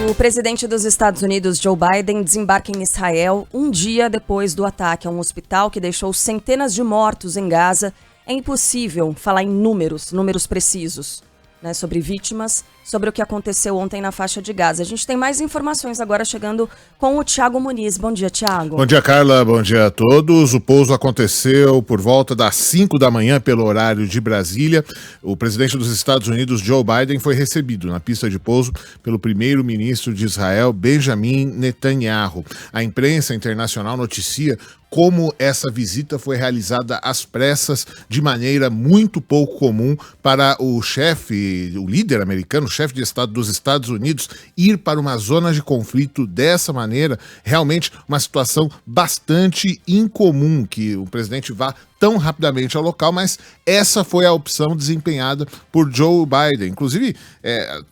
O presidente dos Estados Unidos, Joe Biden, desembarca em Israel um dia depois do ataque a um hospital que deixou centenas de mortos em Gaza. É impossível falar em números precisos, né, sobre vítimas, sobre o que aconteceu ontem na faixa de Gaza. A gente tem mais informações agora chegando com o Thiago Muniz. Bom dia, Thiago. Bom dia, Carla. Bom dia a todos. O pouso aconteceu por volta das 5 da manhã pelo horário de Brasília. O presidente dos Estados Unidos, Joe Biden, foi recebido na pista de pouso pelo primeiro-ministro de Israel, Benjamin Netanyahu. A imprensa internacional noticia como essa visita foi realizada às pressas, de maneira muito pouco comum para o chefe, o líder americano, o chefe de Estado dos Estados Unidos, ir para uma zona de conflito dessa maneira. Realmente uma situação bastante incomum que o presidente vá tão rapidamente ao local, mas essa foi a opção desempenhada por Joe Biden. Inclusive,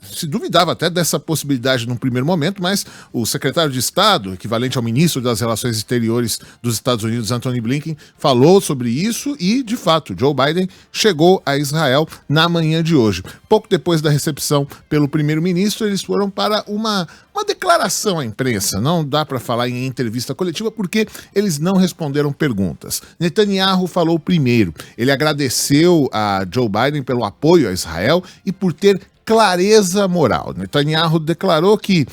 se duvidava até dessa possibilidade num primeiro momento, mas o secretário de Estado, equivalente ao ministro das Relações Exteriores dos Estados Unidos, Antony Blinken, falou sobre isso e, de fato, Joe Biden chegou a Israel na manhã de hoje. Pouco depois da recepção pelo primeiro-ministro, eles foram para uma declaração à imprensa. Não dá para falar em entrevista coletiva porque eles não responderam perguntas. Netanyahu falou primeiro. Ele agradeceu a Joe Biden pelo apoio a Israel e por ter clareza moral. Netanyahu declarou que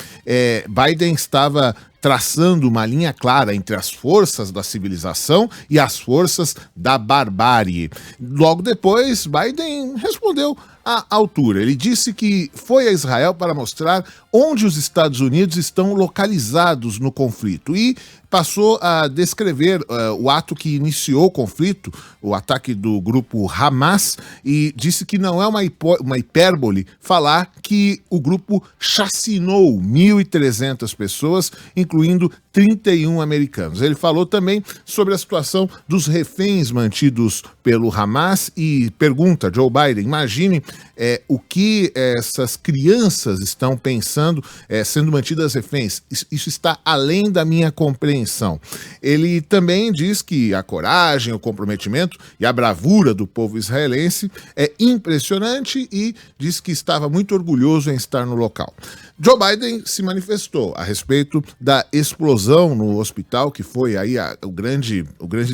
Biden estava traçando uma linha clara entre as forças da civilização e as forças da barbárie. Logo depois, Biden respondeu à altura. Ele disse que foi a Israel para mostrar onde os Estados Unidos estão localizados no conflito e passou a descrever o ato que iniciou o conflito, o ataque do grupo Hamas, e disse que não é uma hipérbole falar que o grupo chacinou 1.300 pessoas, incluindo 31 americanos. Ele falou também sobre a situação dos reféns mantidos pelo Hamas e pergunta, Joe Biden, imagine o que essas crianças estão pensando sendo mantidas reféns. Isso está além da minha compreensão. Ele também diz que a coragem, o comprometimento e a bravura do povo israelense é impressionante e diz que estava muito orgulhoso em estar no local. Joe Biden se manifestou a respeito da explosão no hospital, que foi aí o grande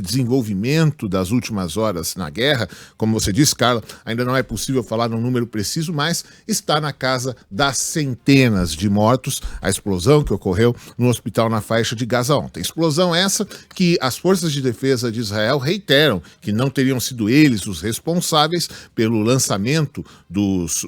desenvolvimento das últimas horas na guerra. Como você disse, Carla, ainda não é possível falar num número preciso, mas está na casa das centenas de mortos, a explosão que ocorreu no hospital na faixa de Gaza ontem. Explosão essa que as forças de defesa de Israel reiteram que não teriam sido eles os responsáveis pelo lançamento dos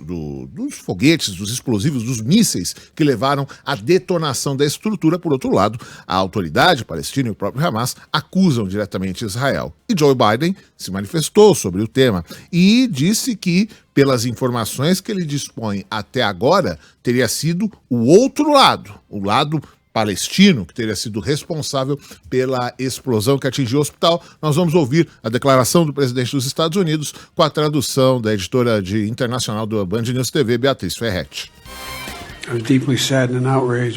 foguetes, dos explosivos, dos mísseis que levaram à detonação da estrutura. Por outro lado, a autoridade palestina e o próprio Hamas acusam diretamente Israel. E Joe Biden se manifestou sobre o tema e disse que, pelas informações que ele dispõe até agora, teria sido o outro lado, o lado palestino, que teria sido responsável pela explosão que atingiu o hospital. Nós vamos ouvir a declaração do presidente dos Estados Unidos com a tradução da editora internacional do Band News TV, Beatriz Ferretti.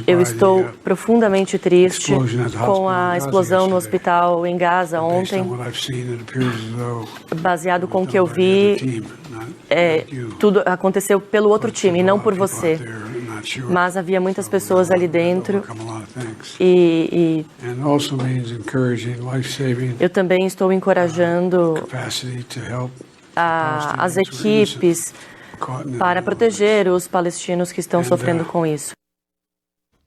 Eu estou profundamente triste com a explosão no hospital em Gaza ontem. Baseado com o que eu vi, tudo aconteceu pelo outro time e não por você. Mas havia muitas pessoas ali dentro e eu também estou encorajando as equipes para proteger os palestinos que estão sofrendo com isso.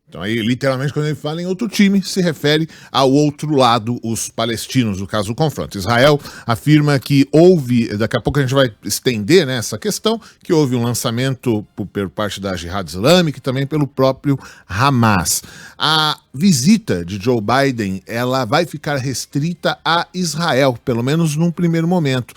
Então aí, literalmente, quando ele fala em outro time, se refere ao outro lado, os palestinos, no caso do confronto. Israel afirma que houve, daqui a pouco a gente vai estender, né, essa questão, que houve um lançamento por parte da Jihad Islâmica e também pelo próprio Hamas. A visita de Joe Biden, ela vai ficar restrita a Israel, pelo menos num primeiro momento.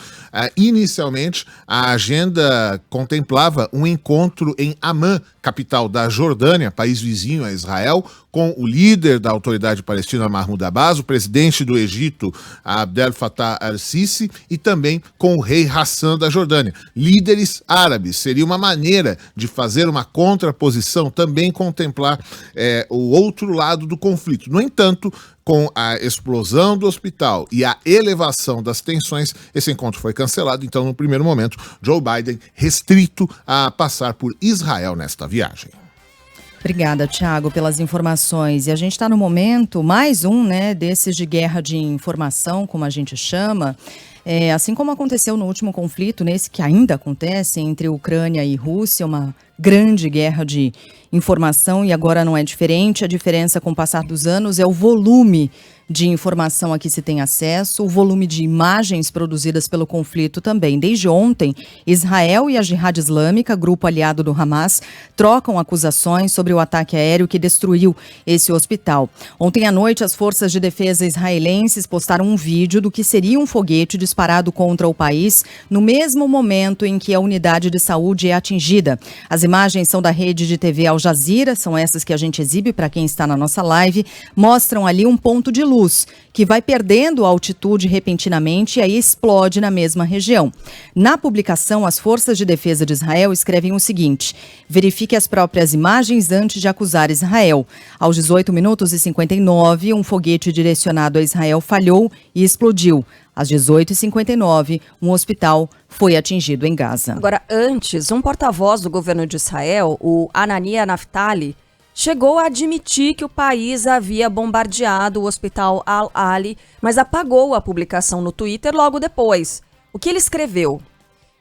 Inicialmente, a agenda contemplava um encontro em Amman, capital da Jordânia, país vizinho a Israel, com o líder da autoridade palestina Mahmoud Abbas, o presidente do Egito Abdel Fattah al-Sisi e também com o rei Hassan da Jordânia. Líderes árabes. Seria uma maneira de fazer uma contraposição, também contemplar o outro lado do conflito. No entanto, com a explosão do hospital e a elevação das tensões, esse encontro foi cancelado. Então, no primeiro momento, Joe Biden restrito a passar por Israel nesta viagem. Obrigada, Thiago, pelas informações. E a gente está no momento, mais um, né, desses de guerra de informação, como a gente chama. Assim como aconteceu no último conflito, nesse que ainda acontece entre Ucrânia e Rússia, uma grande guerra de informação, e agora não é diferente. A diferença com o passar dos anos é o volume de informação a que se tem acesso, o volume de imagens produzidas pelo conflito também. Desde ontem, Israel e a Jihad Islâmica, grupo aliado do Hamas, trocam acusações sobre o ataque aéreo que destruiu esse hospital. Ontem à noite, as forças de defesa israelenses postaram um vídeo do que seria um foguete disparado contra o país no mesmo momento em que a unidade de saúde é atingida. As imagens são da rede de TV Al Jazeera, são essas que a gente exibe para quem está na nossa live, mostram ali um ponto de luz que vai perdendo altitude repentinamente e aí explode na mesma região. Na publicação, as forças de defesa de Israel escrevem o seguinte: verifique as próprias imagens antes de acusar Israel. Aos 18 minutos e 59, um foguete direcionado a Israel falhou e explodiu. Às 18h59, um hospital foi atingido em Gaza. Agora, antes, um porta-voz do governo de Israel, o Hanania Naftali, chegou a admitir que o país havia bombardeado o hospital Al-Ali, mas apagou a publicação no Twitter logo depois. O que ele escreveu?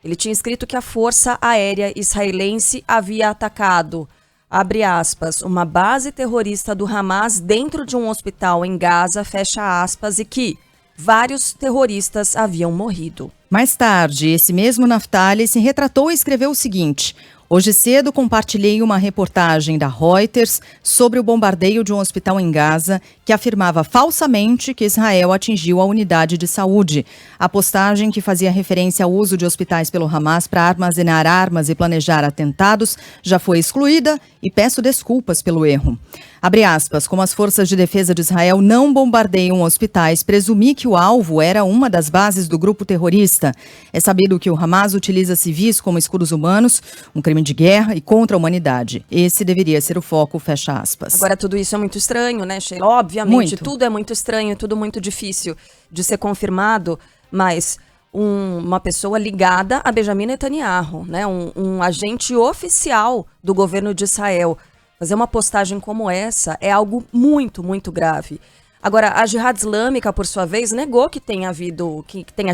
Ele tinha escrito que a Força Aérea Israelense havia atacado, abre aspas, uma base terrorista do Hamas dentro de um hospital em Gaza, fecha aspas, e que vários terroristas haviam morrido. Mais tarde, esse mesmo Naftali se retratou e escreveu o seguinte: hoje cedo compartilhei uma reportagem da Reuters sobre o bombardeio de um hospital em Gaza que afirmava falsamente que Israel atingiu a unidade de saúde. A postagem, que fazia referência ao uso de hospitais pelo Hamas para armazenar armas e planejar atentados, já foi excluída e peço desculpas pelo erro. Abre aspas, como as forças de defesa de Israel não bombardeiam hospitais, presumi que o alvo era uma das bases do grupo terrorista. É sabido que o Hamas utiliza civis como escudos humanos, um crime de guerra e contra a humanidade. Esse deveria ser o foco, fecha aspas. Agora, tudo isso é muito estranho, né, Sheila? Obviamente, muito. Tudo é muito estranho, tudo muito difícil de ser confirmado, mas uma pessoa ligada a Benjamin Netanyahu, né, um agente oficial do governo de Israel, fazer uma postagem como essa é algo muito, muito grave. Agora, a Jihad Islâmica, por sua vez, negou que tenha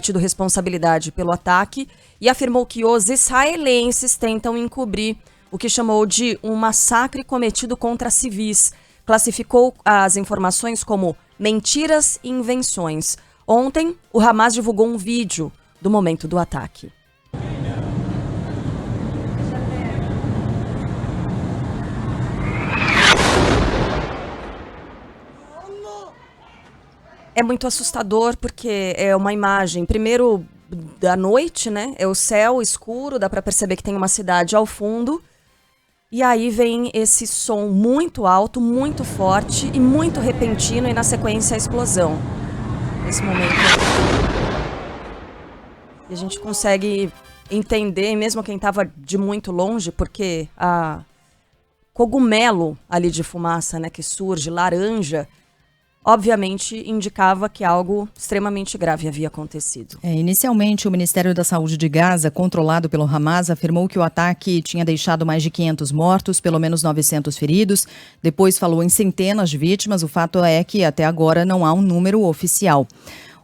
tido responsabilidade pelo ataque e afirmou que os israelenses tentam encobrir o que chamou de um massacre cometido contra civis. Classificou as informações como mentiras e invenções. Ontem, o Hamas divulgou um vídeo do momento do ataque. É muito assustador porque é uma imagem, primeiro, da noite, né? É o céu escuro, dá para perceber que tem uma cidade ao fundo. E aí vem esse som muito alto, muito forte e muito repentino e na sequência a explosão. Nesse momento. E a gente consegue entender, mesmo quem estava de muito longe, porque a cogumelo ali de fumaça, né, que surge, laranja, obviamente indicava que algo extremamente grave havia acontecido. Inicialmente, o Ministério da Saúde de Gaza, controlado pelo Hamas, afirmou que o ataque tinha deixado mais de 500 mortos, pelo menos 900 feridos. Depois falou em centenas de vítimas. O fato é que até agora não há um número oficial.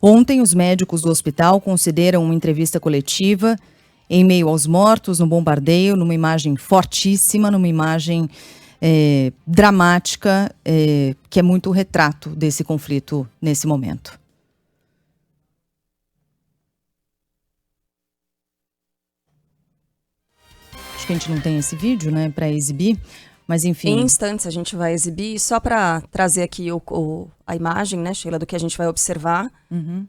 Ontem, os médicos do hospital concederam uma entrevista coletiva em meio aos mortos, no bombardeio, numa imagem fortíssima, numa imagem dramática, que é muito o retrato desse conflito nesse momento. Acho que a gente não tem esse vídeo, né, para exibir, mas enfim. Em instantes a gente vai exibir, só para trazer aqui a imagem, né, Sheila, do que a gente vai observar.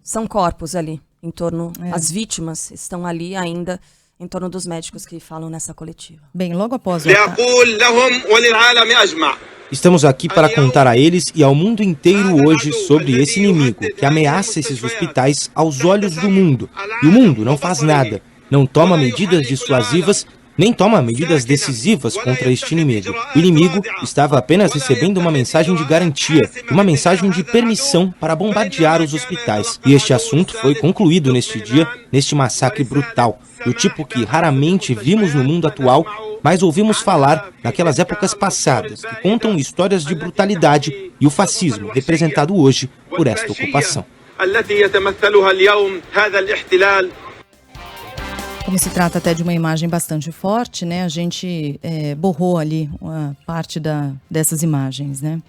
São corpos ali, em torno, as vítimas estão ali ainda, em torno dos médicos que falam nessa coletiva. Bem, logo após Estamos aqui para contar a eles e ao mundo inteiro hoje sobre esse inimigo que ameaça esses hospitais aos olhos do mundo. E o mundo não faz nada, não toma medidas dissuasivas nem toma medidas decisivas contra este inimigo. O inimigo estava apenas recebendo uma mensagem de garantia, uma mensagem de permissão para bombardear os hospitais. E este assunto foi concluído neste dia, neste massacre brutal, do tipo que raramente vimos no mundo atual, mas ouvimos falar naquelas épocas passadas, que contam histórias de brutalidade e o fascismo representado hoje por esta ocupação. Como se trata até de uma imagem bastante forte, né? A gente borrou ali uma parte dessas imagens, né?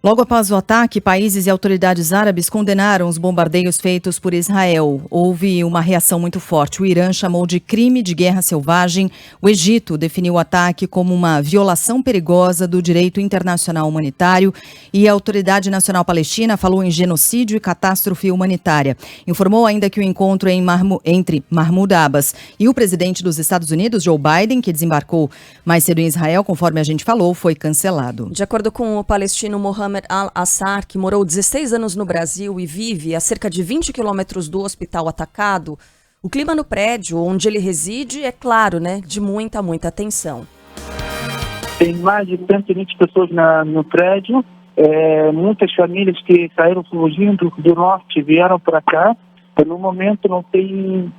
Logo após o ataque, países e autoridades árabes condenaram os bombardeios feitos por Israel. Houve uma reação muito forte. O Irã chamou de crime de guerra selvagem. O Egito definiu o ataque como uma violação perigosa do direito internacional humanitário. E a Autoridade Nacional Palestina falou em genocídio e catástrofe humanitária. Informou ainda que o encontro entre Mahmoud Abbas e o presidente dos Estados Unidos, Joe Biden, que desembarcou mais cedo em Israel, conforme a gente falou, foi cancelado. De acordo com o palestino Mohamed Al-Assar, que morou 16 anos no Brasil e vive a cerca de 20 quilômetros do hospital atacado, o clima no prédio onde ele reside é claro, né, de muita tensão. Tem mais de 120 pessoas no prédio, muitas famílias que saíram fugindo do norte vieram para cá. No momento não tem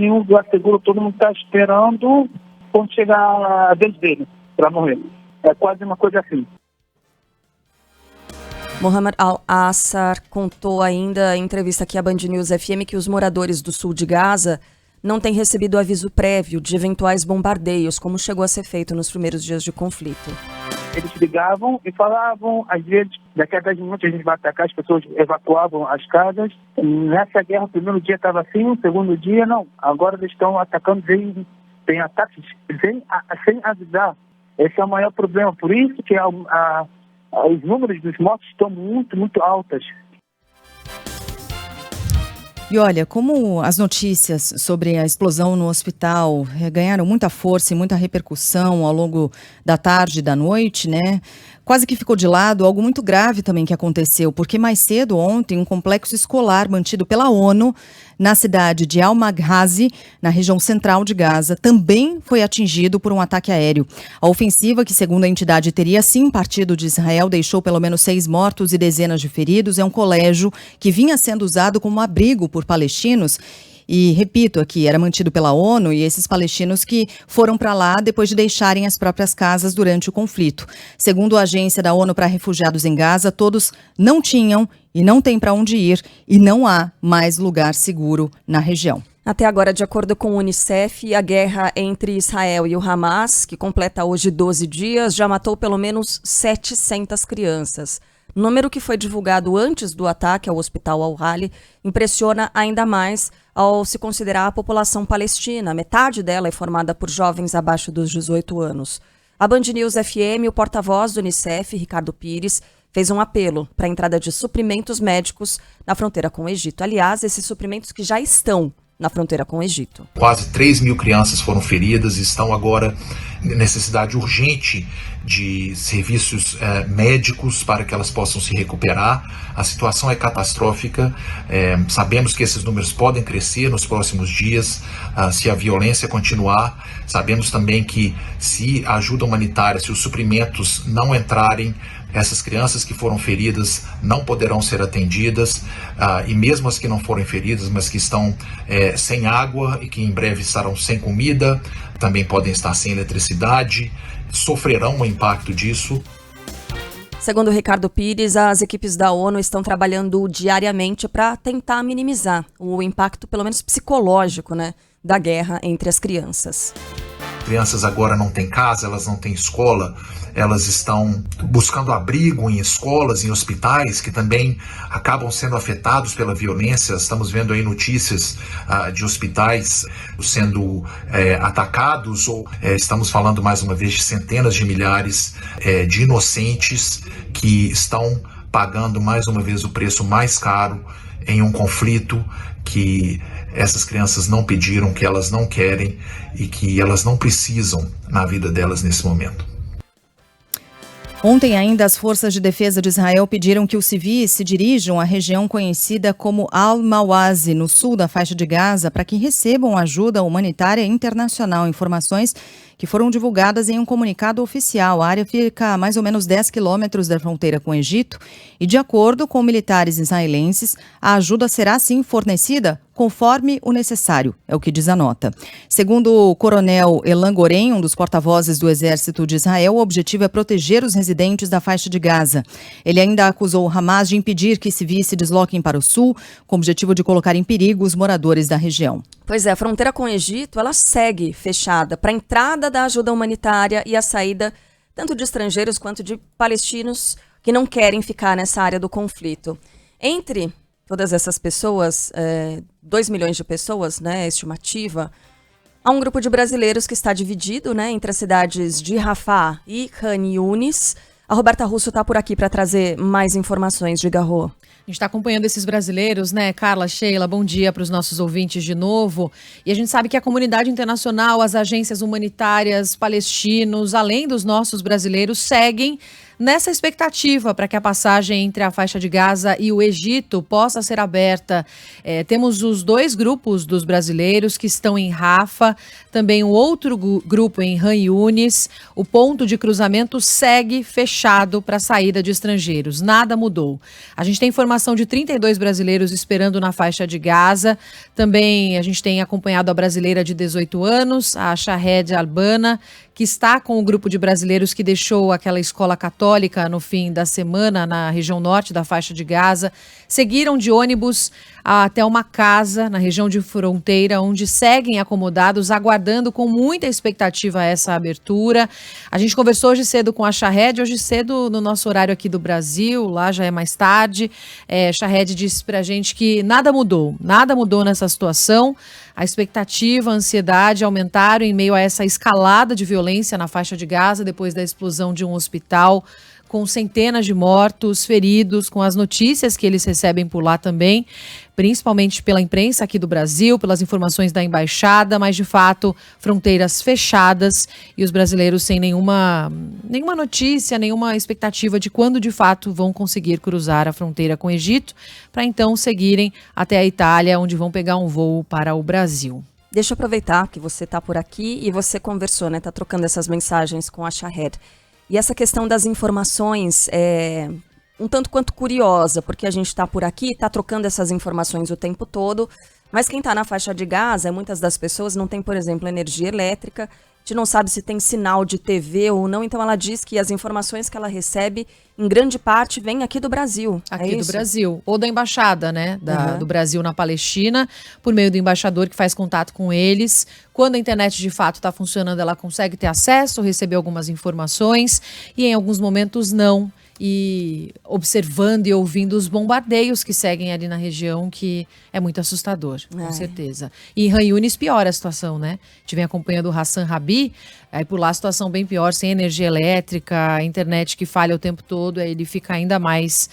nenhum lugar seguro, todo mundo está esperando quando chegar a vez dele para morrer. É quase uma coisa assim. Mohamed Al-Assar contou ainda em entrevista aqui à Band News FM que os moradores do sul de Gaza não têm recebido aviso prévio de eventuais bombardeios, como chegou a ser feito nos primeiros dias de conflito. Eles ligavam e falavam, às vezes, daqui a 10 minutos a gente vai atacar, as pessoas evacuavam as casas. Nessa guerra, o primeiro dia estava assim, o segundo dia não. Agora eles estão atacando, tem ataques sem avisar. Esse é o maior problema. Por isso que os números dos mortos estão muito altas. E olha, como as notícias sobre a explosão no hospital ganharam muita força e muita repercussão ao longo da tarde e da noite, né? Quase que ficou de lado algo muito grave também que aconteceu, porque mais cedo ontem um complexo escolar mantido pela ONU na cidade de Al-Maghazi, na região central de Gaza, também foi atingido por um ataque aéreo. A ofensiva, que segundo a entidade teria sim partido de Israel, deixou pelo menos 6 mortos e dezenas de feridos. É um colégio que vinha sendo usado como abrigo por palestinos. E, repito aqui, era mantido pela ONU e esses palestinos que foram para lá depois de deixarem as próprias casas durante o conflito. Segundo a Agência da ONU para Refugiados em Gaza, todos não tinham e não têm para onde ir e não há mais lugar seguro na região. Até agora, de acordo com o Unicef, a guerra entre Israel e o Hamas, que completa hoje 12 dias, já matou pelo menos 700 crianças. O número que foi divulgado antes do ataque ao hospital Al-Hali impressiona ainda mais ao se considerar a população palestina. Metade dela é formada por jovens abaixo dos 18 anos. A Band News FM, o porta-voz do Unicef, Ricardo Pires, fez um apelo para a entrada de suprimentos médicos na fronteira com o Egito. Aliás, esses suprimentos que já estão na fronteira com o Egito. Quase 3 mil crianças foram feridas e estão agora em necessidade urgente de serviços médicos para que elas possam se recuperar. A situação é catastrófica. Sabemos que esses números podem crescer nos próximos dias se a violência continuar. Sabemos também que se a ajuda humanitária, se os suprimentos não entrarem, essas crianças que foram feridas não poderão ser atendidas, e mesmo as que não foram feridas, mas que estão sem água e que em breve estarão sem comida, também podem estar sem eletricidade, sofrerão o impacto disso. Segundo Ricardo Pires, as equipes da ONU estão trabalhando diariamente para tentar minimizar o impacto, pelo menos psicológico, né, da guerra entre as crianças. Crianças agora não têm casa, elas não têm escola, elas estão buscando abrigo em escolas, em hospitais, que também acabam sendo afetados pela violência. Estamos vendo aí notícias de hospitais sendo atacados, ou estamos falando mais uma vez de centenas de milhares de inocentes que estão pagando mais uma vez o preço mais caro em um conflito que essas crianças não pediram, que elas não querem e que elas não precisam na vida delas nesse momento. Ontem ainda as forças de defesa de Israel pediram que os civis se dirijam à região conhecida como Al-Mawazi, no sul da faixa de Gaza, para que recebam ajuda humanitária internacional. Informações que foram divulgadas em um comunicado oficial. A área fica a mais ou menos 10 quilômetros da fronteira com o Egito e, de acordo com militares israelenses, a ajuda será sim fornecida conforme o necessário, é o que diz a nota. Segundo o coronel Elan Goren, um dos porta-vozes do Exército de Israel, o objetivo é proteger os residentes da faixa de Gaza. Ele ainda acusou o Hamas de impedir que civis se desloquem para o sul, com o objetivo de colocar em perigo os moradores da região. Pois é, a fronteira com o Egito, ela segue fechada para a entrada da ajuda humanitária e a saída tanto de estrangeiros quanto de palestinos que não querem ficar nessa área do conflito. Entre todas essas pessoas, 2 milhões de pessoas, né, estimativa, há um grupo de brasileiros que está dividido, né, entre as cidades de Rafah e Khan Yunis. A Roberta Russo está por aqui para trazer mais informações. Diga, Rô. A gente está acompanhando esses brasileiros, né? Carla, Sheila, bom dia para os nossos ouvintes de novo. E a gente sabe que a comunidade internacional, as agências humanitárias, palestinos, além dos nossos brasileiros, seguem nessa expectativa para que a passagem entre a faixa de Gaza e o Egito possa ser aberta. Temos os 2 grupos dos brasileiros que estão em Rafah, também um outro grupo em Khan Yunis. O ponto de cruzamento segue fechado para a saída de estrangeiros. Nada mudou. A gente tem informação de 32 brasileiros esperando na faixa de Gaza. Também a gente tem acompanhado a brasileira de 18 anos, a Shahed Albana, que está com o grupo de brasileiros que deixou aquela escola católica no fim da semana na região norte da faixa de Gaza. Seguiram de ônibus até uma casa na região de fronteira, onde seguem acomodados, aguardando com muita expectativa essa abertura. A gente conversou hoje cedo com a Shahed, hoje cedo no nosso horário aqui do Brasil, lá já é mais tarde. Shahed disse pra gente que nada mudou nessa situação. A expectativa, a ansiedade aumentaram em meio a essa escalada de violência na faixa de Gaza, depois da explosão de um hospital, com centenas de mortos, feridos, com as notícias que eles recebem por lá também, principalmente pela imprensa aqui do Brasil, pelas informações da embaixada, mas de fato fronteiras fechadas e os brasileiros sem nenhuma notícia, nenhuma expectativa de quando de fato vão conseguir cruzar a fronteira com o Egito, para então seguirem até a Itália, onde vão pegar um voo para o Brasil. Deixa eu aproveitar que você está por aqui e você conversou, né? Está trocando essas mensagens com a Shahed. E essa questão das informações é um tanto quanto curiosa, porque a gente está por aqui, está trocando essas informações o tempo todo, mas quem está na faixa de Gaza, muitas das pessoas não tem, por exemplo, energia elétrica, a gente não sabe se tem sinal de TV ou não, então ela diz que as informações que ela recebe, em grande parte, vêm aqui do Brasil. Aqui do Brasil, ou da embaixada, né, do Brasil na Palestina, por meio do embaixador que faz contato com eles. Quando a internet de fato está funcionando, ela consegue ter acesso, receber algumas informações, e em alguns momentos não. E observando e ouvindo os bombardeios que seguem ali na região, que é muito assustador, com certeza. E em Khan Yunis piora a situação, né? A gente vem acompanhando o Hassan Rabi, aí por lá a situação bem pior, sem energia elétrica, a internet que falha o tempo todo, aí ele fica ainda mais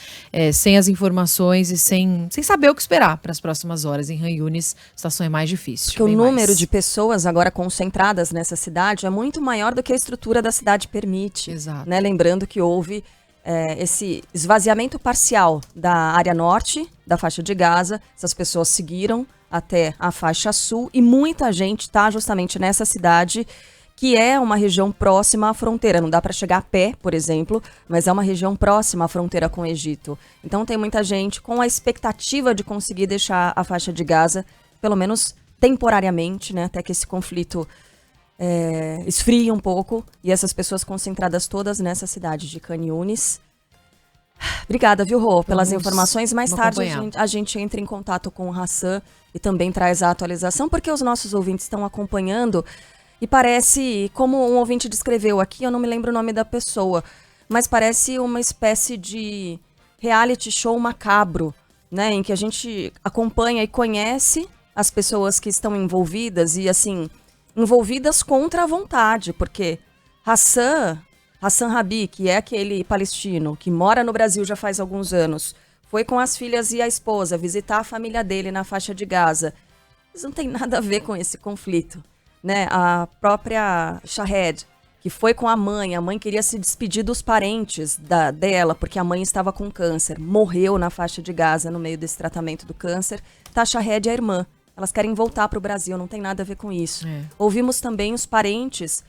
sem as informações e sem saber o que esperar para as próximas horas. Em Khan Yunis a situação é mais difícil. Porque o número de pessoas agora concentradas nessa cidade é muito maior do que a estrutura da cidade permite. Exato. Né? Lembrando que houve esse esvaziamento parcial da área norte da faixa de Gaza, essas pessoas seguiram até a faixa sul e muita gente está justamente nessa cidade, que é uma região próxima à fronteira. Não dá para chegar a pé, por exemplo, mas é uma região próxima à fronteira com o Egito. Então tem muita gente com a expectativa de conseguir deixar a faixa de Gaza, pelo menos temporariamente, né, até que esse conflito esfria um pouco, e essas pessoas concentradas todas nessa cidade de Khan Yunis. Obrigada, viu, Rô, pelas informações. Mais tarde a gente entra em contato com o Hassan e também traz a atualização, porque os nossos ouvintes estão acompanhando e parece, como um ouvinte descreveu aqui, eu não me lembro o nome da pessoa, mas parece uma espécie de reality show macabro, né, em que a gente acompanha e conhece as pessoas que estão envolvidas e, assim, envolvidas contra a vontade, porque Hassan Rabi, que é aquele palestino que mora no Brasil já faz alguns anos, foi com as filhas e a esposa visitar a família dele na faixa de Gaza. Isso não tem nada a ver com esse conflito, né? A própria Shahed, que foi com a mãe queria se despedir dos parentes dela, porque a mãe estava com câncer, morreu na faixa de Gaza no meio desse tratamento do câncer. Tasha Head é a irmã, elas querem voltar para o Brasil, não tem nada a ver com isso. Ouvimos também os parentes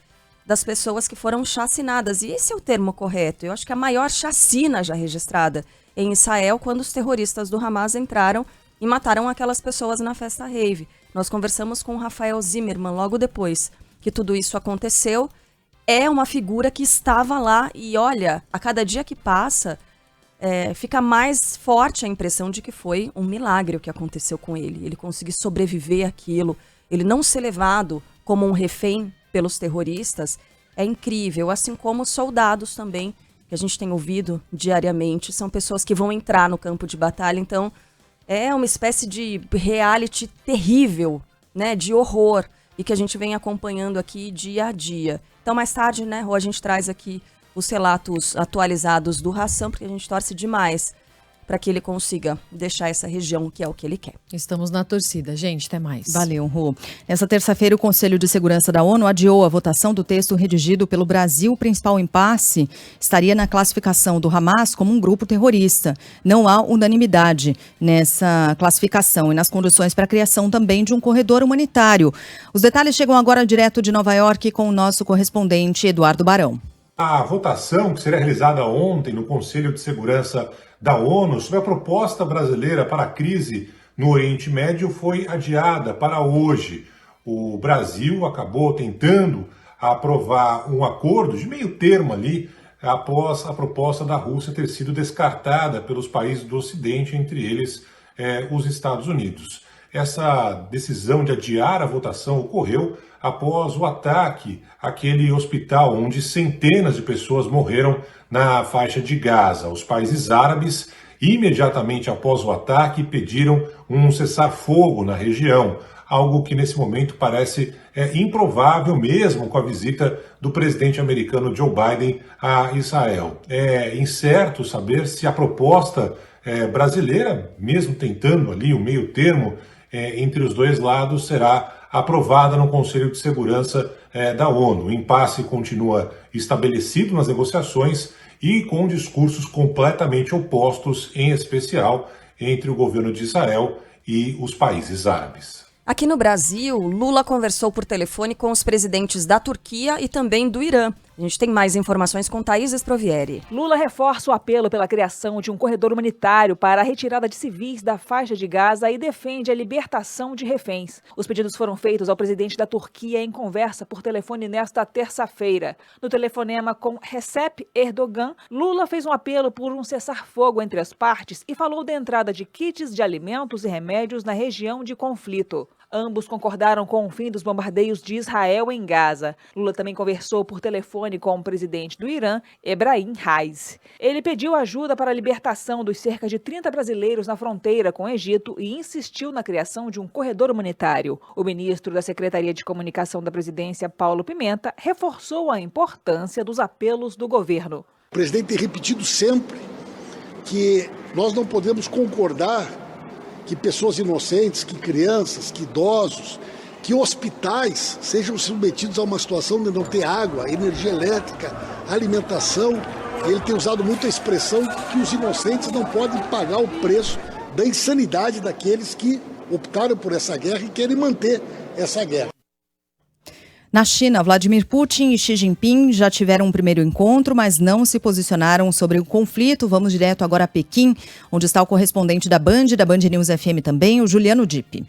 das pessoas que foram chacinadas, e esse é o termo correto. Eu acho que a maior chacina já registrada em Israel, quando os terroristas do Hamas entraram e mataram aquelas pessoas na festa rave. Nós conversamos com o Rafael Zimmerman logo depois que tudo isso aconteceu. É uma figura que estava lá e, olha, a cada dia que passa, fica mais forte a impressão de que foi um milagre o que aconteceu com ele. Ele conseguiu sobreviver àquilo, ele não ser levado como um refém pelos terroristas, é incrível, assim como os soldados também, que a gente tem ouvido diariamente, são pessoas que vão entrar no campo de batalha, então é uma espécie de reality terrível, né, de horror, e que a gente vem acompanhando aqui dia a dia. Então mais tarde, né, Rô, a gente traz aqui os relatos atualizados do Hassan, porque a gente torce demais para que ele consiga deixar essa região, que é o que ele quer. Estamos na torcida, gente, até mais. Valeu, Rô. Nessa terça-feira, o Conselho de Segurança da ONU adiou a votação do texto redigido pelo Brasil. O principal impasse estaria na classificação do Hamas como um grupo terrorista. Não há unanimidade nessa classificação e nas condições para a criação também de um corredor humanitário. Os detalhes chegam agora direto de Nova York com o nosso correspondente Eduardo Barão. A votação que será realizada ontem no Conselho de Segurança da ONU sobre a proposta brasileira para a crise no Oriente Médio foi adiada para hoje. O Brasil acabou tentando aprovar um acordo de meio termo ali após a proposta da Rússia ter sido descartada pelos países do Ocidente, entre eles os Estados Unidos. Essa decisão de adiar a votação ocorreu após o ataque àquele hospital onde centenas de pessoas morreram na faixa de Gaza. Os países árabes, imediatamente após o ataque, pediram um cessar-fogo na região, algo que nesse momento parece improvável mesmo com a visita do presidente americano Joe Biden a Israel. É incerto saber se a proposta brasileira, mesmo tentando ali o meio termo entre os dois lados, será aprovada no Conselho de Segurança da ONU. O impasse continua estabelecido nas negociações e com discursos completamente opostos, em especial entre o governo de Israel e os países árabes. Aqui no Brasil, Lula conversou por telefone com os presidentes da Turquia e também do Irã. A gente tem mais informações com Thaís Esprovieri. Lula reforça o apelo pela criação de um corredor humanitário para a retirada de civis da faixa de Gaza e defende a libertação de reféns. Os pedidos foram feitos ao presidente da Turquia em conversa por telefone nesta terça-feira. No telefonema com Recep Erdogan, Lula fez um apelo por um cessar-fogo entre as partes e falou da entrada de kits de alimentos e remédios na região de conflito. Ambos concordaram com o fim dos bombardeios de Israel em Gaza. Lula também conversou por telefone com o presidente do Irã, Ebrahim Raisi. Ele pediu ajuda para a libertação dos cerca de 30 brasileiros na fronteira com o Egito e insistiu na criação de um corredor humanitário. O ministro da Secretaria de Comunicação da Presidência, Paulo Pimenta, reforçou a importância dos apelos do governo. O presidente tem repetido sempre que nós não podemos concordar que pessoas inocentes, que crianças, que idosos, que hospitais sejam submetidos a uma situação de não ter água, energia elétrica, alimentação. Ele tem usado muito a expressão que os inocentes não podem pagar o preço da insanidade daqueles que optaram por essa guerra e querem manter essa guerra. Na China, Vladimir Putin e Xi Jinping já tiveram um primeiro encontro, mas não se posicionaram sobre o conflito. Vamos direto agora a Pequim, onde está o correspondente da Band News FM também, o Juliano Dipp.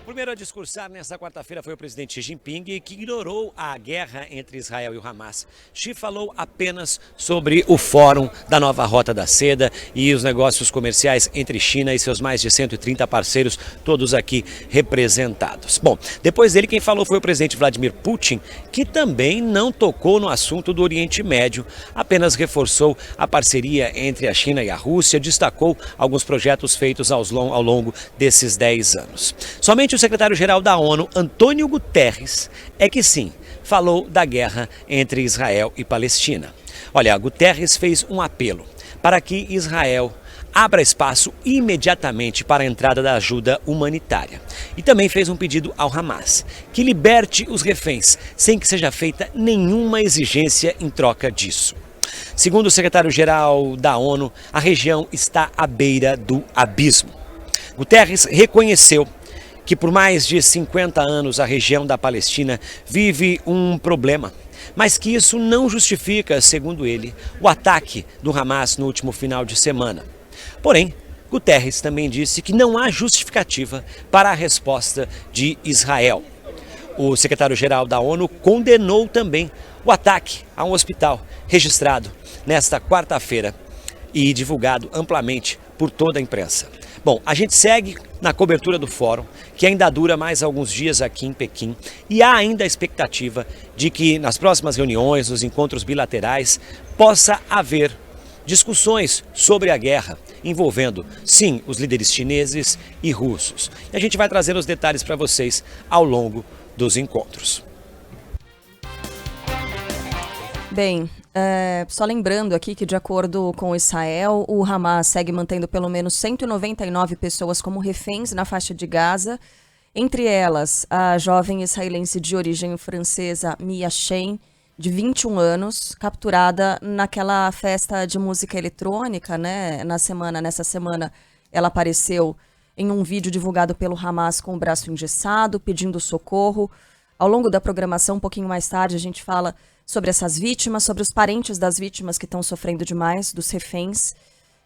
O primeiro a discursar nesta quarta-feira foi o presidente Xi Jinping, que ignorou a guerra entre Israel e o Hamas. Xi falou apenas sobre o fórum da nova Rota da Seda e os negócios comerciais entre China e seus mais de 130 parceiros, todos aqui representados. Bom, depois dele quem falou foi o presidente Vladimir Putin, que também não tocou no assunto do Oriente Médio, apenas reforçou a parceria entre a China e a Rússia, destacou alguns projetos feitos ao longo desses 10 anos. Somente o secretário-geral da ONU, Antônio Guterres, é que sim, falou da guerra entre Israel e Palestina. Olha, Guterres fez um apelo para que Israel abra espaço imediatamente para a entrada da ajuda humanitária. E também fez um pedido ao Hamas, que liberte os reféns, sem que seja feita nenhuma exigência em troca disso. Segundo o secretário-geral da ONU, a região está à beira do abismo. Guterres reconheceu que por mais de 50 anos a região da Palestina vive um problema, mas que isso não justifica, segundo ele, o ataque do Hamas no último final de semana. Porém, Guterres também disse que não há justificativa para a resposta de Israel. O secretário-geral da ONU condenou também o ataque a um hospital registrado nesta quarta-feira e divulgado amplamente por toda a imprensa. Bom, a gente segue na cobertura do fórum, que ainda dura mais alguns dias aqui em Pequim, e há ainda a expectativa de que nas próximas reuniões, nos encontros bilaterais, possa haver discussões sobre a guerra, envolvendo, sim, os líderes chineses e russos. E a gente vai trazer os detalhes para vocês ao longo dos encontros. Bem, só lembrando aqui que, de acordo com Israel, o Hamas segue mantendo pelo menos 199 pessoas como reféns na faixa de Gaza, entre elas a jovem israelense de origem francesa Mia Shen, de 21 anos, capturada naquela festa de música eletrônica, né? Nessa semana ela apareceu em um vídeo divulgado pelo Hamas com o braço engessado, pedindo socorro. Ao longo da programação, um pouquinho mais tarde, a gente fala sobre essas vítimas, sobre os parentes das vítimas que estão sofrendo demais, dos reféns.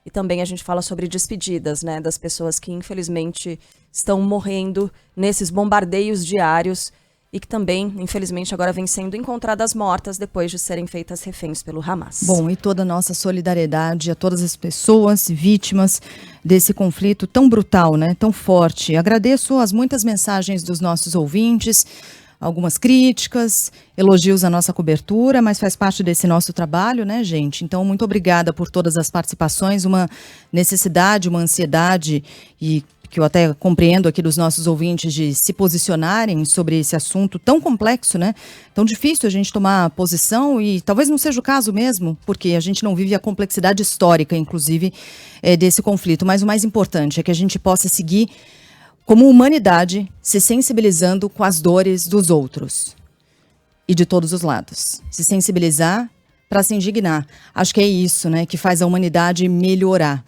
E também a gente fala sobre despedidas, né, das pessoas que infelizmente estão morrendo nesses bombardeios diários e que também, infelizmente, agora vêm sendo encontradas mortas depois de serem feitas reféns pelo Hamas. Bom, e toda a nossa solidariedade a todas as pessoas vítimas desse conflito tão brutal, né, tão forte. Agradeço as muitas mensagens dos nossos ouvintes, algumas críticas, elogios à nossa cobertura, mas faz parte desse nosso trabalho, né, gente? Então, muito obrigada por todas as participações, uma necessidade, uma ansiedade, e que eu até compreendo aqui dos nossos ouvintes, de se posicionarem sobre esse assunto tão complexo, né? Tão difícil a gente tomar posição, e talvez não seja o caso mesmo, porque a gente não vive a complexidade histórica, inclusive, desse conflito. Mas o mais importante é que a gente possa seguir como humanidade, se sensibilizando com as dores dos outros e de todos os lados. Se sensibilizar para se indignar. Acho que é isso, né, que faz a humanidade melhorar.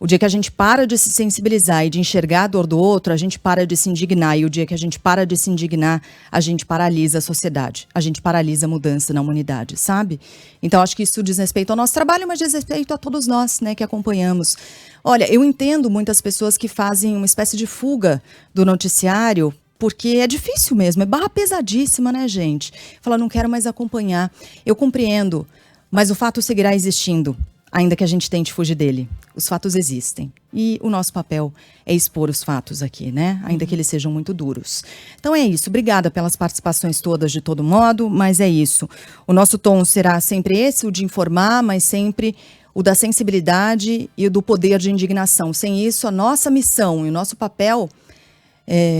O dia que a gente para de se sensibilizar e de enxergar a dor do outro, a gente para de se indignar. E o dia que a gente para de se indignar, a gente paralisa a sociedade. A gente paralisa a mudança na humanidade, sabe? Então, acho que isso diz respeito ao nosso trabalho, mas diz respeito a todos nós, né, que acompanhamos. Olha, eu entendo muitas pessoas que fazem uma espécie de fuga do noticiário, porque é difícil mesmo, é barra pesadíssima, né, gente? Fala, não quero mais acompanhar. Eu compreendo, mas o fato seguirá existindo, ainda que a gente tente fugir dele. Os fatos existem. E o nosso papel é expor os fatos aqui, né? Ainda que eles sejam muito duros. Então é isso. Obrigada pelas participações todas de todo modo, mas é isso. O nosso tom será sempre esse, o de informar, mas sempre o da sensibilidade e o do poder de indignação. Sem isso, a nossa missão e o nosso papel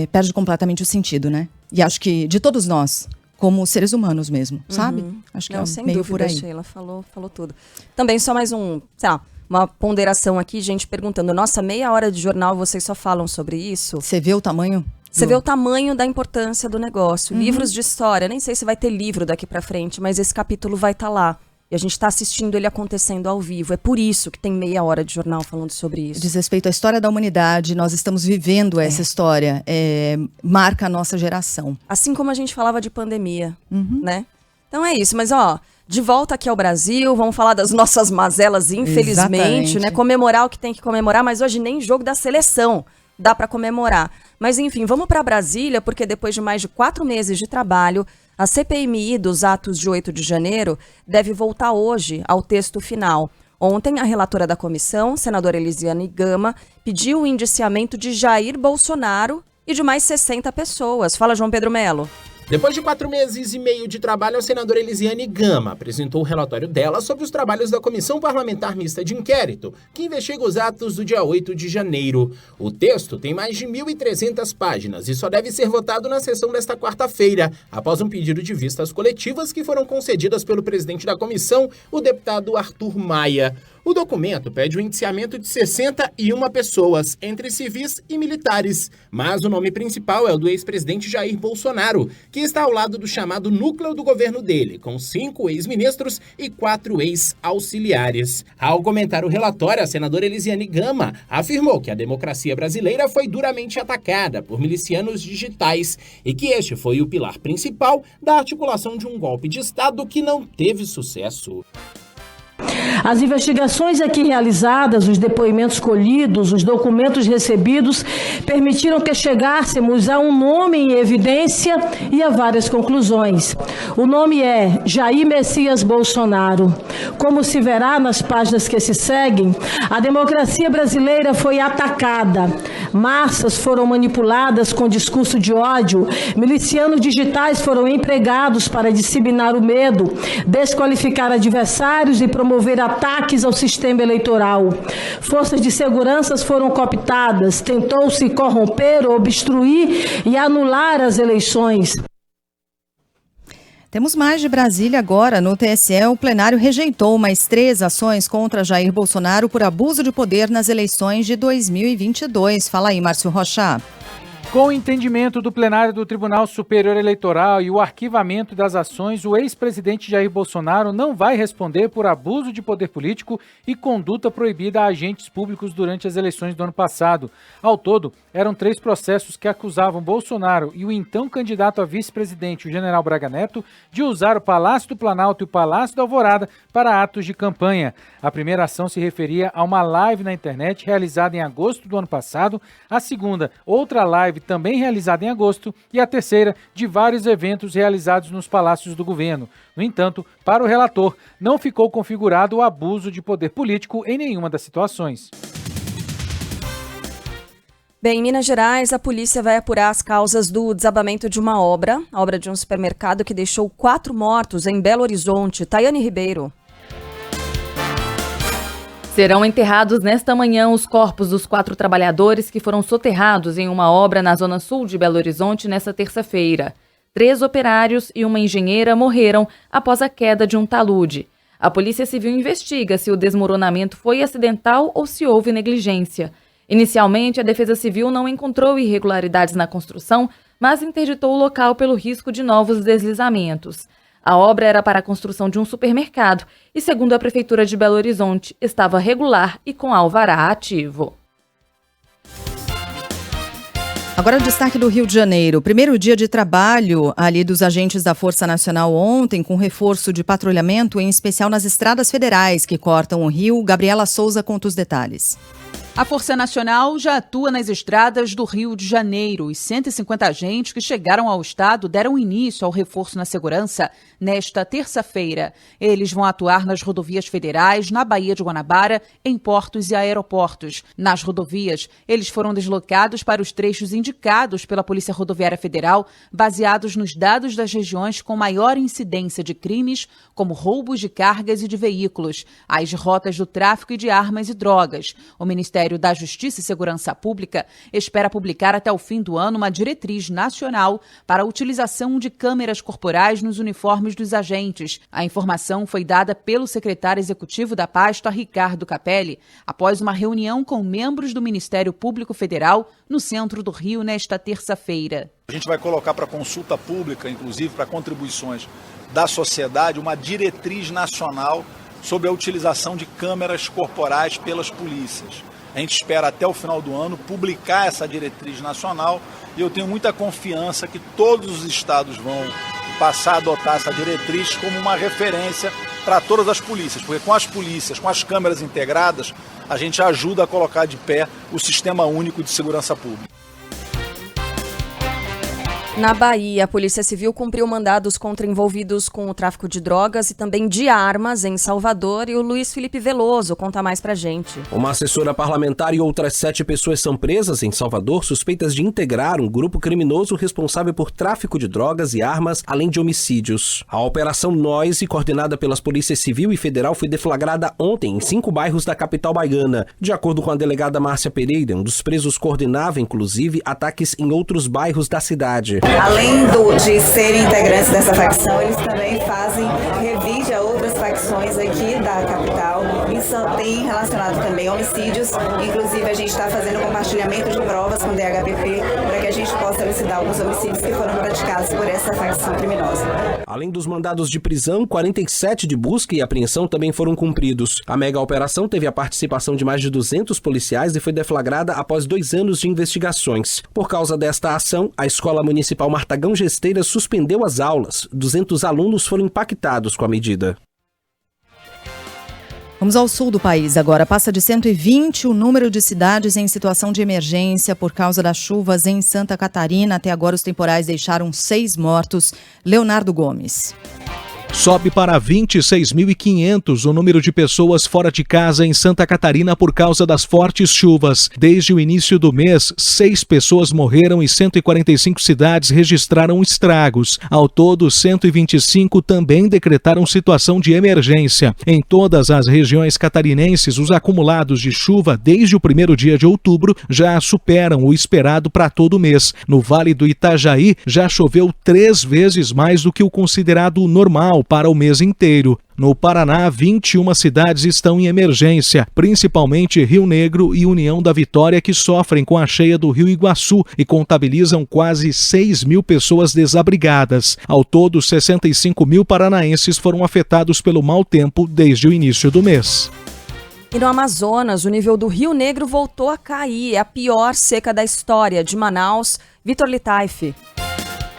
perde completamente o sentido, né? E acho que de todos nós, como seres humanos mesmo, sabe? Acho que não, é sem meio dúvida, por aí. Sheila falou tudo. Também só mais uma ponderação aqui, gente perguntando, nossa, meia hora de jornal vocês só falam sobre isso? Você vê o tamanho? Você vê o tamanho da importância do negócio. Livros de história, nem sei se vai ter livro daqui pra frente, mas esse capítulo vai estar lá. E a gente está assistindo ele acontecendo ao vivo. É por isso que tem meia hora de jornal falando sobre isso. Diz respeito à história da humanidade, nós estamos vivendo essa história, marca a nossa geração. Assim como a gente falava de pandemia, né? Então é isso, mas ó, de volta aqui ao Brasil, vamos falar das nossas mazelas, infelizmente, Exatamente. né? Comemorar o que tem que comemorar, mas hoje nem jogo da seleção dá para comemorar. Mas enfim, vamos para Brasília, porque depois de mais de 4 meses de trabalho, a CPMI dos atos de 8 de janeiro deve voltar hoje ao texto final. Ontem, a relatora da comissão, senadora Elisiane Gama, pediu o indiciamento de Jair Bolsonaro e de mais 60 pessoas. Fala, João Pedro Melo. Depois de 4 meses e meio de trabalho, a senadora Elisiane Gama apresentou o relatório dela sobre os trabalhos da Comissão Parlamentar Mista de Inquérito, que investiga os atos do dia 8 de janeiro. O texto tem mais de 1.300 páginas e só deve ser votado na sessão desta quarta-feira, após um pedido de vistas coletivas que foram concedidas pelo presidente da comissão, o deputado Arthur Maia. O documento pede o indiciamento de 61 pessoas, entre civis e militares, mas o nome principal é o do ex-presidente Jair Bolsonaro, que está ao lado do chamado núcleo do governo dele, com 5 ex-ministros e 4 ex-auxiliares. Ao comentar o relatório, a senadora Elisiane Gama afirmou que a democracia brasileira foi duramente atacada por milicianos digitais e que este foi o pilar principal da articulação de um golpe de Estado que não teve sucesso. As investigações aqui realizadas, os depoimentos colhidos, os documentos recebidos, permitiram que chegássemos a um nome em evidência e a várias conclusões. O nome é Jair Messias Bolsonaro. Como se verá nas páginas que se seguem, a democracia brasileira foi atacada. Massas foram manipuladas com discurso de ódio, milicianos digitais foram empregados para disseminar o medo, desqualificar adversários e promover ataques ao sistema eleitoral. Forças de segurança foram cooptadas, tentou-se corromper, obstruir e anular as eleições. Temos mais de Brasília agora. No TSE, o plenário rejeitou mais 3 ações contra Jair Bolsonaro por abuso de poder nas eleições de 2022. Fala aí, Márcio Rocha. Com o entendimento do plenário do Tribunal Superior Eleitoral e o arquivamento das ações, o ex-presidente Jair Bolsonaro não vai responder por abuso de poder político e conduta proibida a agentes públicos durante as eleições do ano passado. Ao todo, eram 3 processos que acusavam Bolsonaro e o então candidato a vice-presidente, o general Braga Neto, de usar o Palácio do Planalto e o Palácio da Alvorada para atos de campanha. A primeira ação se referia a uma live na internet realizada em agosto do ano passado, a segunda, outra live também realizada em agosto, e a terceira, de vários eventos realizados nos palácios do governo. No entanto, para o relator, não ficou configurado o abuso de poder político em nenhuma das situações. Bem, em Minas Gerais, a polícia vai apurar as causas do desabamento de uma obra, a obra de um supermercado que deixou 4 mortos em Belo Horizonte. Tayane Ribeiro. Serão enterrados nesta manhã os corpos dos 4 trabalhadores que foram soterrados em uma obra na zona sul de Belo Horizonte nesta terça-feira. 3 operários e uma engenheira morreram após a queda de um talude. A Polícia Civil investiga se o desmoronamento foi acidental ou se houve negligência. Inicialmente, a Defesa Civil não encontrou irregularidades na construção, mas interditou o local pelo risco de novos deslizamentos. A obra era para a construção de um supermercado e, segundo a Prefeitura de Belo Horizonte, estava regular e com alvará ativo. Agora o destaque do Rio de Janeiro. Primeiro dia de trabalho ali dos agentes da Força Nacional ontem, com reforço de patrulhamento, em especial nas estradas federais que cortam o Rio. Gabriela Souza conta os detalhes. A Força Nacional já atua nas estradas do Rio de Janeiro. Os 150 agentes que chegaram ao estado deram início ao reforço na segurança nesta terça-feira. Eles vão atuar nas rodovias federais, na Baía de Guanabara, em portos e aeroportos. Nas rodovias, eles foram deslocados para os trechos indicados pela Polícia Rodoviária Federal, baseados nos dados das regiões com maior incidência de crimes, como roubos de cargas e de veículos, as rotas do tráfico e de armas e drogas. O Ministério da Justiça e Segurança Pública espera publicar até o fim do ano uma diretriz nacional para a utilização de câmeras corporais nos uniformes dos agentes. A informação foi dada pelo secretário executivo da pasta, Ricardo Capelli, após uma reunião com membros do Ministério Público Federal no centro do Rio nesta terça-feira. A gente vai colocar para consulta pública, inclusive para contribuições da sociedade, uma diretriz nacional sobre a utilização de câmeras corporais pelas polícias. A gente espera até o final do ano publicar essa diretriz nacional e eu tenho muita confiança que todos os estados vão passar a adotar essa diretriz como uma referência para todas as polícias, porque com as polícias, com as câmeras integradas, a gente ajuda a colocar de pé o Sistema Único de Segurança Pública. Na Bahia, a Polícia Civil cumpriu mandados contra envolvidos com o tráfico de drogas e também de armas em Salvador. E o Luiz Felipe Veloso conta mais pra gente. Uma assessora parlamentar e outras 7 pessoas são presas em Salvador, suspeitas de integrar um grupo criminoso responsável por tráfico de drogas e armas, além de homicídios. A Operação Noise, coordenada pelas Polícias Civil e Federal, foi deflagrada ontem em 5 bairros da capital baiana. De acordo com a delegada Márcia Pereira, um dos presos coordenava, inclusive, ataques em outros bairros da cidade. Além de serem integrantes dessa facção, eles também fazem revide a outras facções investigações aqui da capital. Isso tem relacionado também a homicídios. Inclusive, a gente está fazendo compartilhamento de provas com o DHPP para que a gente possa elucidar alguns homicídios que foram praticados por essa facção criminosa. Além dos mandados de prisão, 47 de busca e apreensão também foram cumpridos. A mega operação teve a participação de mais de 200 policiais e foi deflagrada após 2 anos de investigações. Por causa desta ação, a Escola Municipal Martagão Gesteira suspendeu as aulas. 200 alunos foram impactados com a medida. Vamos ao sul do país agora. Passa de 120 o número de cidades em situação de emergência por causa das chuvas em Santa Catarina. Até agora, os temporais deixaram 6 mortos. Leonardo Gomes. Sobe para 26.500 o número de pessoas fora de casa em Santa Catarina por causa das fortes chuvas. Desde o início do mês, 6 pessoas morreram e 145 cidades registraram estragos. Ao todo, 125 também decretaram situação de emergência. Em todas as regiões catarinenses, os acumulados de chuva desde o primeiro dia de outubro já superam o esperado para todo o mês. No Vale do Itajaí, já choveu 3 vezes mais do que o considerado normal para o mês inteiro. No Paraná, 21 cidades estão em emergência, principalmente Rio Negro e União da Vitória, que sofrem com a cheia do Rio Iguaçu e contabilizam quase 6.000 pessoas desabrigadas. Ao todo, 65.000 paranaenses foram afetados pelo mau tempo desde o início do mês. E no Amazonas, o nível do Rio Negro voltou a cair. É a pior seca da história. De Manaus, Vitor Litaif.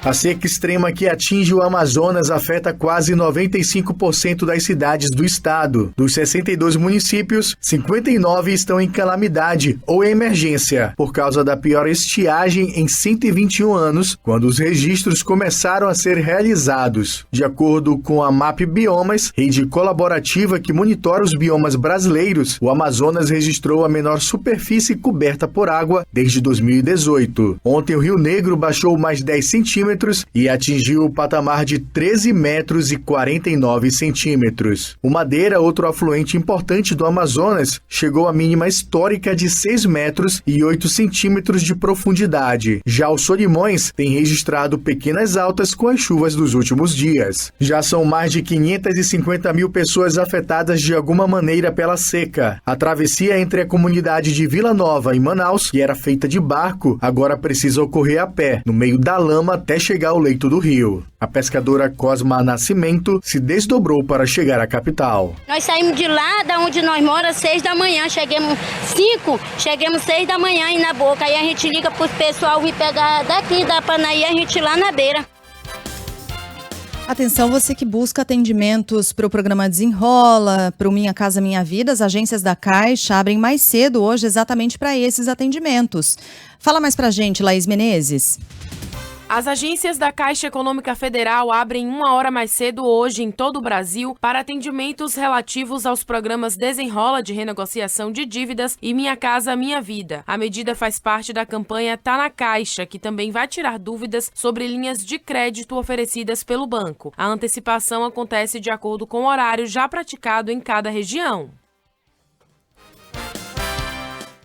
A seca extrema que atinge o Amazonas afeta quase 95% das cidades do estado. Dos 62 municípios, 59 estão em calamidade ou emergência, por causa da pior estiagem em 121 anos, quando os registros começaram a ser realizados. De acordo com a MAP Biomas, rede colaborativa que monitora os biomas brasileiros, o Amazonas registrou a menor superfície coberta por água desde 2018. Ontem, o Rio Negro baixou mais 10 centímetros e atingiu o patamar de 13 metros e 49 centímetros. O Madeira, outro afluente importante do Amazonas, chegou à mínima histórica de 6 metros e 8 centímetros de profundidade. Já o Solimões tem registrado pequenas altas com as chuvas dos últimos dias. Já são mais de 550 mil pessoas afetadas de alguma maneira pela seca. A travessia entre a comunidade de Vila Nova e Manaus, que era feita de barco, agora precisa ocorrer a pé, no meio da lama até chegar ao leito do rio. A pescadora Cosma Nascimento se desdobrou para chegar à capital. Nós saímos de lá, da onde nós moramos, 6 da manhã, chegamos 6 da manhã aí na boca. Aí a gente liga pro pessoal vir pegar daqui da Panaí, a gente lá na beira. Atenção, você que busca atendimentos para o programa Desenrola, para o Minha Casa Minha Vida, as agências da Caixa abrem mais cedo hoje exatamente para esses atendimentos. Fala mais pra gente, Laís Menezes. As agências da Caixa Econômica Federal abrem 1 hora mais cedo hoje em todo o Brasil para atendimentos relativos aos programas Desenrola de renegociação de dívidas e Minha Casa Minha Vida. A medida faz parte da campanha Tá na Caixa, que também vai tirar dúvidas sobre linhas de crédito oferecidas pelo banco. A antecipação acontece de acordo com o horário já praticado em cada região.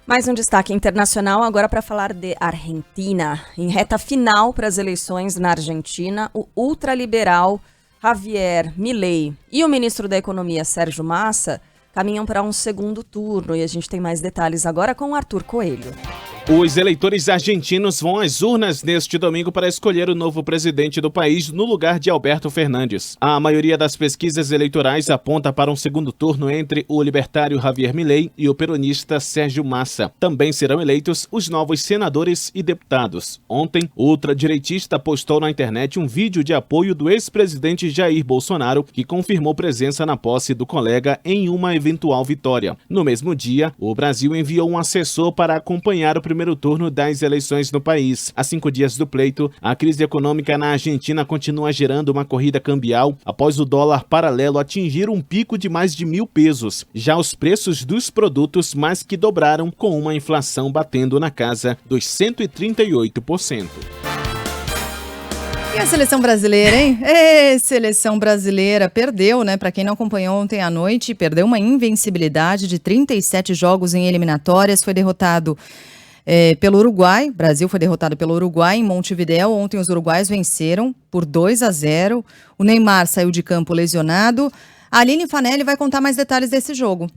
Mais um destaque internacional agora para falar de Argentina. Em reta final para as eleições na Argentina, o ultraliberal Javier Milei e o ministro da Economia, Sérgio Massa, caminham para um segundo turno. E a gente tem mais detalhes agora com o Arthur Coelho. Os eleitores argentinos vão às urnas neste domingo para escolher o novo presidente do país no lugar de Alberto Fernandes. A maioria das pesquisas eleitorais aponta para um segundo turno entre o libertário Javier Milei e o peronista Sérgio Massa. Também serão eleitos os novos senadores e deputados. Ontem, o ultradireitista postou na internet um vídeo de apoio do ex-presidente Jair Bolsonaro, que confirmou presença na posse do colega em uma eventual vitória. No mesmo dia, o Brasil enviou um assessor para acompanhar o primeiro turno das eleições no país. A 5 dias do pleito, a crise econômica na Argentina continua gerando uma corrida cambial após o dólar paralelo atingir um pico de mais de 1.000 pesos. Já os preços dos produtos mais que dobraram, com uma inflação batendo na casa dos 138%. E a seleção brasileira, hein? Seleção brasileira perdeu, né? Para quem não acompanhou ontem à noite, perdeu uma invencibilidade de 37 jogos em eliminatórias, foi derrotado pelo Uruguai. O Brasil foi derrotado pelo Uruguai em Montevidéu. Ontem os uruguaios venceram por 2-0. O Neymar saiu de campo lesionado. A Aline Fanelli vai contar mais detalhes desse jogo.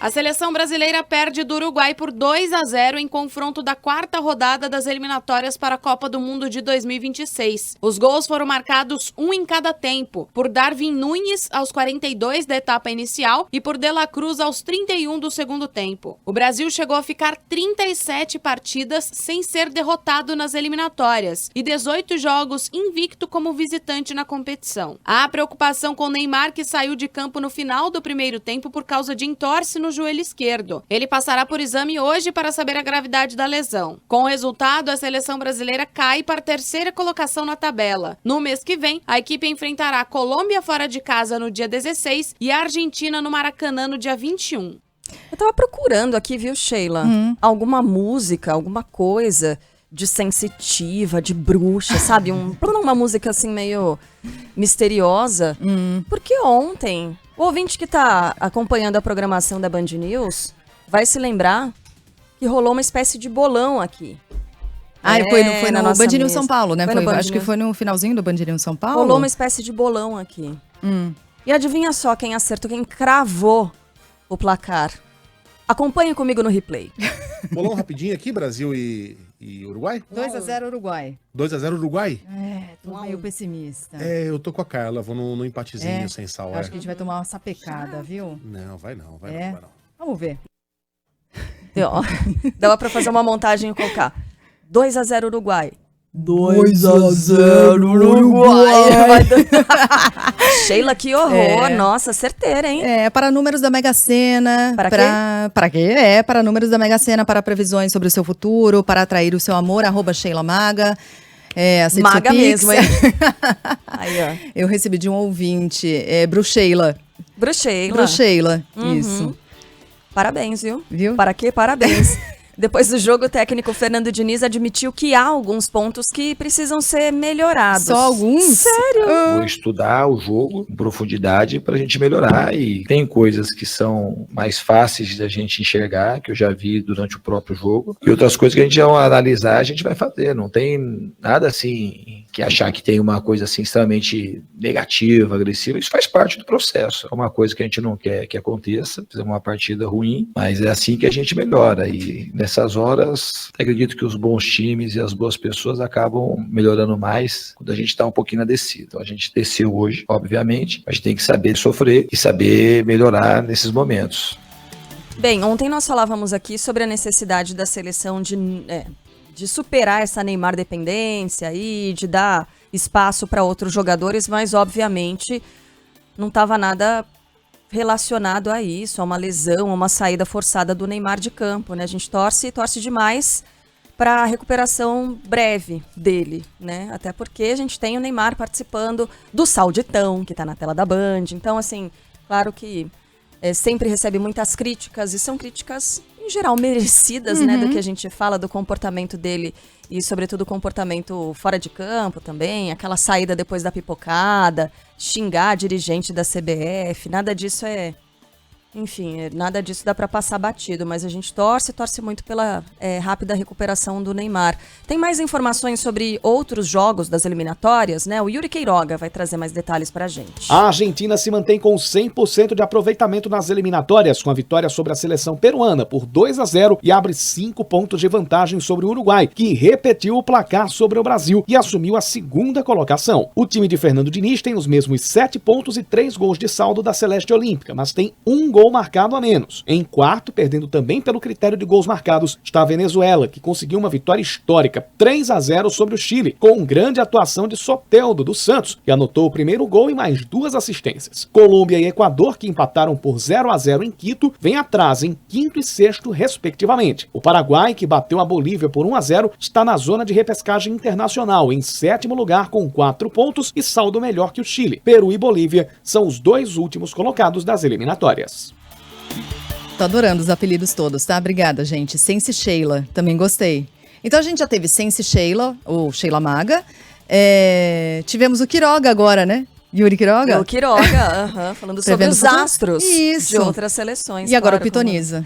A seleção brasileira perde do Uruguai por 2-0 em confronto da 4ª rodada das eliminatórias para a Copa do Mundo de 2026. Os gols foram marcados um em cada tempo, por Darwin Nunes aos 42 da etapa inicial e por De La Cruz aos 31 do segundo tempo. O Brasil chegou a ficar 37 partidas sem ser derrotado nas eliminatórias e 18 jogos invicto como visitante na competição. Há preocupação com Neymar, que saiu de campo no final do primeiro tempo por causa de entorse no joelho esquerdo. Ele passará por exame hoje para saber a gravidade da lesão. Com o resultado, a seleção brasileira cai para a 3ª colocação na tabela. No mês que vem, a equipe enfrentará a Colômbia fora de casa no dia 16 e a Argentina no Maracanã no dia 21. Eu tava procurando aqui, viu, Sheila? Alguma música, alguma coisa de sensitiva, de bruxa, sabe? Uma música assim meio misteriosa. Porque ontem, o ouvinte que tá acompanhando a programação da Band News vai se lembrar que rolou uma espécie de bolão aqui. Foi no Band News São Paulo, né? Acho que foi no finalzinho do Band News São Paulo. Rolou uma espécie de bolão aqui. E adivinha só quem acertou, quem cravou o placar. Acompanhe comigo no replay. Bolão rapidinho aqui, Brasil e Uruguai? 2-0 Uruguai. 2-0 Uruguai? Tô meio pessimista. Eu tô com a Carla, vou no empatezinho sem sal. Acho que a gente vai tomar uma sapecada, viu? Não, vai não. Vamos ver. Dava pra fazer uma montagem e colocar 2-0 Uruguai. 2-0 Uruguai. Sheila, que horror. Nossa, certeira, hein? Para números da Mega Sena. Para quê? Para números da Mega Sena, para previsões sobre o seu futuro, para atrair o seu amor, @Sheila Maga. Maga mesmo, hein? Aí, ó. Eu recebi de um ouvinte, Bruxeila. Bruxeila. Isso. Parabéns, viu? Para quê? Parabéns. Depois do jogo, o técnico Fernando Diniz admitiu que há alguns pontos que precisam ser melhorados. Só alguns? Sério? Vou estudar o jogo em profundidade para a gente melhorar, e tem coisas que são mais fáceis da gente enxergar, que eu já vi durante o próprio jogo, e outras coisas que a gente, ao analisar, a gente vai fazer. Não tem nada assim que achar que tem uma coisa assim extremamente negativa, agressiva. Isso faz parte do processo. É uma coisa que a gente não quer que aconteça. Fizemos uma partida ruim, mas é assim que a gente melhora, e nessas horas, acredito que os bons times e as boas pessoas acabam melhorando mais quando a gente está um pouquinho na descida. Então a gente desceu hoje, obviamente, mas a gente tem que saber sofrer e saber melhorar nesses momentos. Bem, ontem nós falávamos aqui sobre a necessidade da seleção de superar essa Neymar dependência e de dar espaço para outros jogadores, mas obviamente não estava nada relacionado a isso, a uma lesão, a uma saída forçada do Neymar de campo, né? A gente torce demais para a recuperação breve dele, né? Até porque a gente tem o Neymar participando do Sauditão, que está na tela da Band. Então, assim, claro que sempre recebe muitas críticas, e são críticas, em geral, merecidas, né? Do que a gente fala do comportamento dele e, sobretudo, o comportamento fora de campo também, aquela saída depois da pipocada, xingar a dirigente da CBF, nada disso enfim, nada disso dá para passar batido, mas a gente torce muito pela rápida recuperação do Neymar. Tem mais informações sobre outros jogos das eliminatórias, né? O Yuri Queiroga vai trazer mais detalhes pra gente. A Argentina se mantém com 100% de aproveitamento nas eliminatórias, com a vitória sobre a seleção peruana por 2-0 e abre 5 pontos de vantagem sobre o Uruguai, que repetiu o placar sobre o Brasil e assumiu a 2ª colocação. O time de Fernando Diniz tem os mesmos 7 pontos e 3 gols de saldo da Celeste Olímpica, mas tem um gol marcado a menos. Em quarto, perdendo também pelo critério de gols marcados, está a Venezuela, que conseguiu uma vitória histórica, 3-0 sobre o Chile, com grande atuação de Soteldo dos Santos, que anotou o primeiro gol e mais 2 assistências. Colômbia e Equador, que empataram por 0-0 em Quito, vem atrás em 5º e 6º, respectivamente. O Paraguai, que bateu a Bolívia por 1-0, está na zona de repescagem internacional, em 7º lugar com 4 pontos e saldo melhor que o Chile. Peru e Bolívia são os 2 últimos colocados das eliminatórias. Tô adorando os apelidos todos, tá? Obrigada, gente. Sense Sheila, também gostei. Então a gente já teve Sense Sheila, ou Sheila Maga. Tivemos o Quiroga agora, né? Yuri Quiroga? O Quiroga, falando sobre os astros de outras seleções. E agora o Pitoniza.